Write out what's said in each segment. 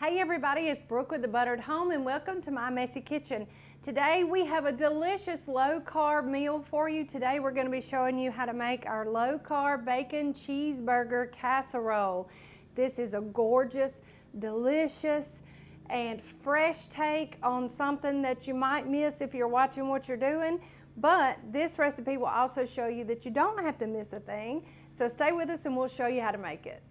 Hey everybody, it's Brooke with the Buttered Home and welcome to my messy kitchen. Today we have a delicious low carb meal for you. Today we're going to be showing you how to make our low carb bacon cheeseburger casserole. This is a gorgeous, delicious, and fresh take on something that you might miss if you're watching what you're doing. But this recipe will also show you that you don't have to miss a thing. So stay with us and we'll show you how to make it.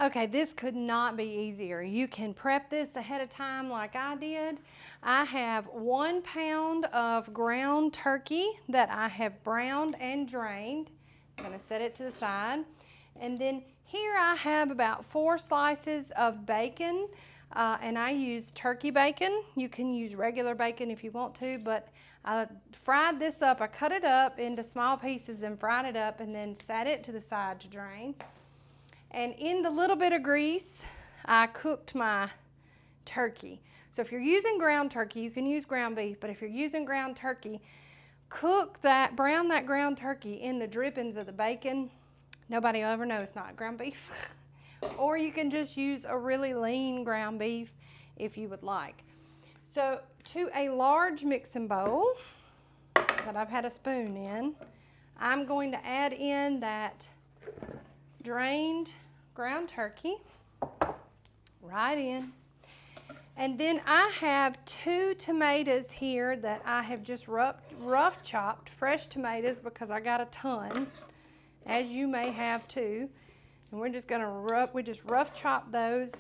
Okay, this could not be easier. You can prep this ahead of time like I did. I have 1 pound of ground turkey that I have browned and drained. I'm going to set it to the side. And then here I have about 4 slices of bacon, and I use turkey bacon. You can use regular bacon if you want to, but I fried this up. I cut it up into small pieces and fried it up and then set it to the side to drain. And in the little bit of grease, I cooked my turkey. So if you're using ground turkey, you can use ground beef, but if you're using ground turkey, brown that ground turkey in the drippings of the bacon. Nobody will ever know it's not ground beef. Or you can just use a really lean ground beef if you would like. So to a large mixing bowl that I've had a spoon in, I'm going to add in that drained ground turkey right in, and then I have 2 tomatoes here that I have just rough chopped, fresh tomatoes, because I got a ton, as you may have too. And we're just going to rough chop those,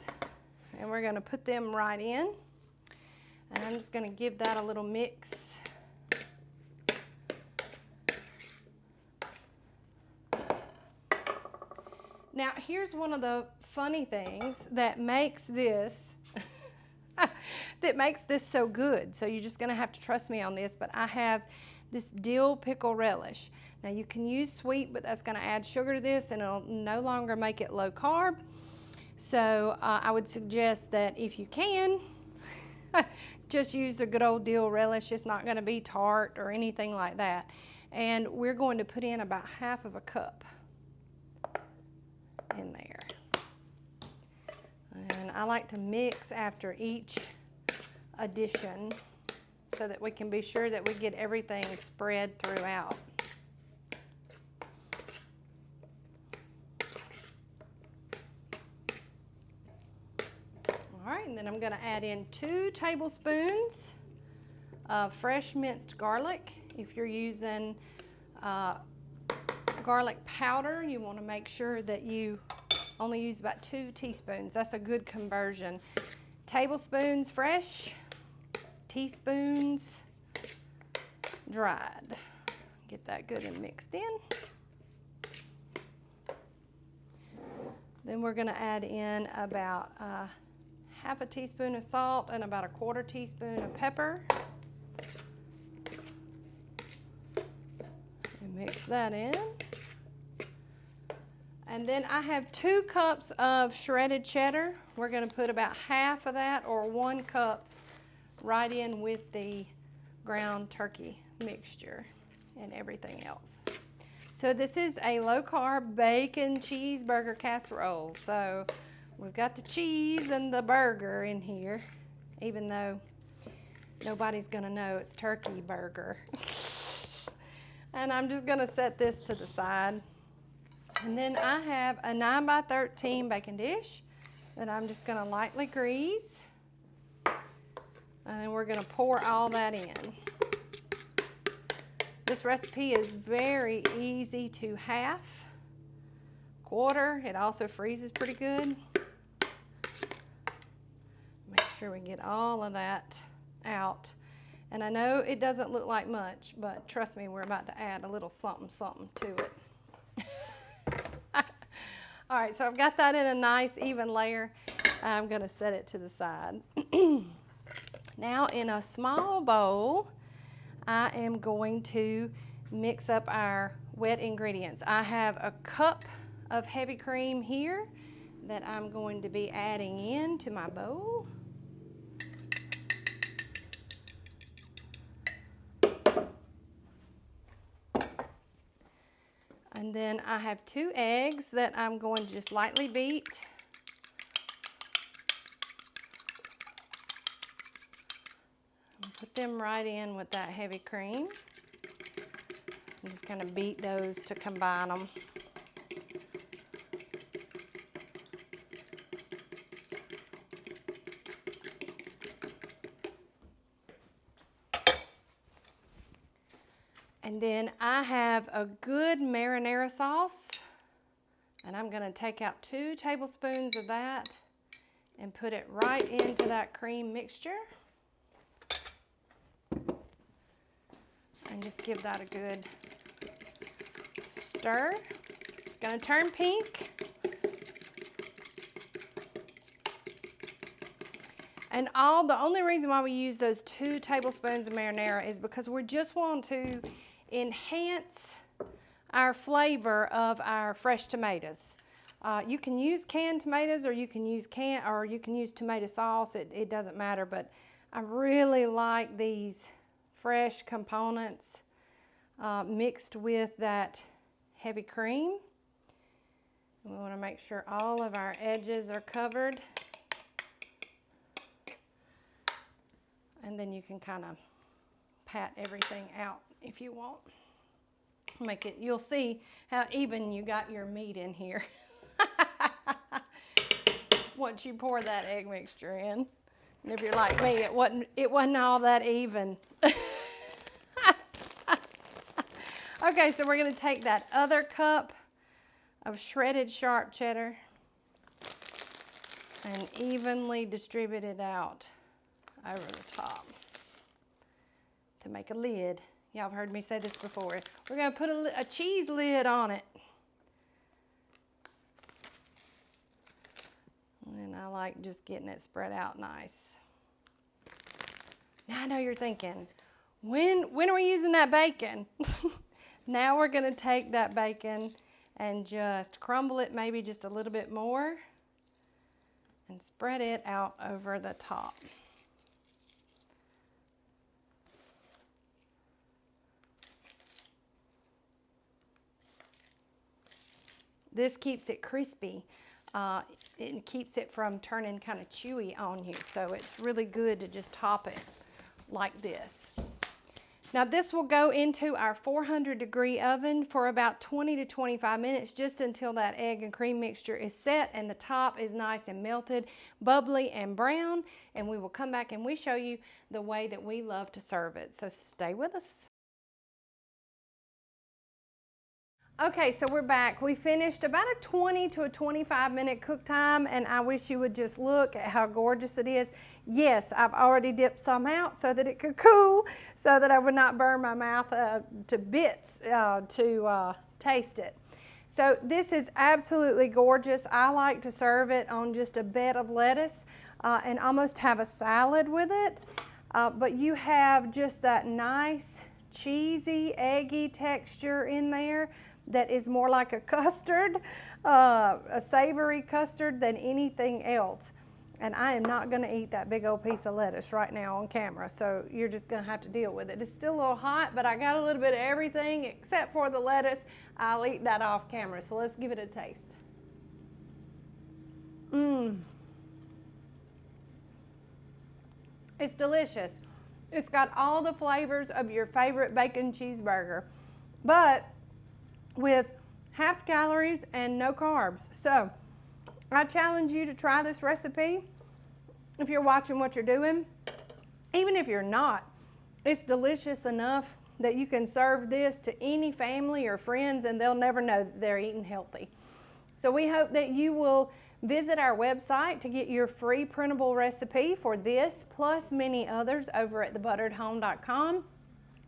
and we're going to put them right in, and I'm just going to give that a little mix. Now, here's one of the funny things that makes this so good. So you're just going to have to trust me on this, but I have this dill pickle relish. Now, you can use sweet, but that's going to add sugar to this, and it'll no longer make it low carb. So I would suggest that if you can, just use a good old dill relish. It's not going to be tart or anything like that. And we're going to put in about half of a cup in there. And I like to mix after each addition so that we can be sure that we get everything spread throughout. All right, and then I'm going to add in 2 tablespoons of fresh minced garlic. If you're using garlic powder, you want to make sure that you only use about 2 teaspoons. That's a good conversion. Tablespoons fresh, teaspoons dried. Get that good and mixed in. Then we're going to add in about half a teaspoon of salt and about a 1/4 teaspoon of pepper. And mix that in. And then I have 2 cups of shredded cheddar. We're going to put about half of that, or 1 cup, right in with the ground turkey mixture and everything else. So this is a low carb bacon cheeseburger casserole. So we've got the cheese and the burger in here, even though nobody's going to know it's turkey burger. And I'm just going to set this to the side. And then I have a 9x13 baking dish that I'm just going to lightly grease. And then we're going to pour all that in. This recipe is very easy to half, quarter. It also freezes pretty good. Make sure we get all of that out. And I know it doesn't look like much, but trust me, we're about to add a little something to it. All right, so I've got that in a nice even layer. I'm going to set it to the side. Now in a small bowl, I am going to mix up our wet ingredients. I have a cup of heavy cream here that I'm going to be adding into my bowl. And then I have 2 eggs that I'm going to just lightly beat. Put them right in with that heavy cream. I'm just going to beat those to combine them. And then I have a good marinara sauce, and I'm going to take out 2 tablespoons of that and put it right into that cream mixture. And just give that a good stir. It's going to turn pink. And the only reason why we use those 2 tablespoons of marinara is because we just want to enhance our flavor of our fresh tomatoes. You can use canned tomatoes, or you can use tomato sauce. It doesn't matter, but I really like these fresh components mixed with that heavy cream. We want to make sure all of our edges are covered. And then you can kind of pat everything out if you want. You'll see how even you got your meat in here once you pour that egg mixture in. And if you're like me, it wasn't all that even. Okay, so we're going to take that other cup of shredded sharp cheddar and evenly distribute it out over the top to make a lid. Y'all have heard me say this before. We're going to put a cheese lid on it. And I like just getting it spread out nice. Now I know you're thinking, when are we using that bacon? Now we're going to take that bacon and just crumble it maybe just a little bit more and spread it out over the top. This keeps it crispy. It keeps it from turning kind of chewy on you. So it's really good to just top it like this. Now this will go into our 400-degree oven for about 20 to 25 minutes, just until that egg and cream mixture is set and the top is nice and melted, bubbly and brown. And we will come back and show you the way that we love to serve it. So stay with us. Okay, so we're back. We finished about a 20 to a 25 minute cook time, and I wish you would just look at how gorgeous it is. Yes, I've already dipped some out so that it could cool, so that I would not burn my mouth to bits to taste it. So this is absolutely gorgeous. I like to serve it on just a bed of lettuce and almost have a salad with it. But you have just that nice, cheesy, eggy texture in there that is more like a custard, a savory custard, than anything else. And I am not going to eat that big old piece of lettuce right now on camera, so you're just going to have to deal with it. It's still a little hot, but I got a little bit of everything except for the lettuce. I'll eat that off camera, so let's give it a taste. It's delicious. It's got all the flavors of your favorite bacon cheeseburger, but with half calories and no carbs. So I challenge you to try this recipe if you're watching what you're doing. Even if you're not, it's delicious enough that you can serve this to any family or friends and they'll never know that they're eating healthy. So we hope that you will visit our website to get your free printable recipe for this plus many others over at thebutteredhome.com.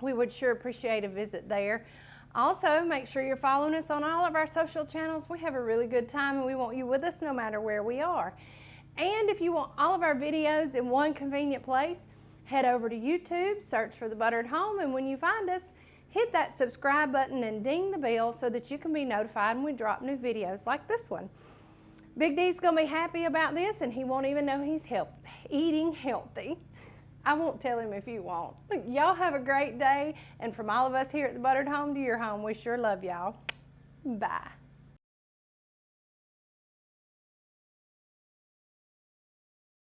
We would sure appreciate a visit there. Also, make sure you're following us on all of our social channels. We have a really good time and we want you with us no matter where we are. And if you want all of our videos in one convenient place, head over to YouTube, search for The Buttered Home, and when you find us, hit that subscribe button and ding the bell so that you can be notified when we drop new videos like this one. Big D's gonna be happy about this and he won't even know he's eating healthy. I won't tell him if you won't. Y'all have a great day, and from all of us here at The Buttered Home to your home, we sure love y'all. Bye.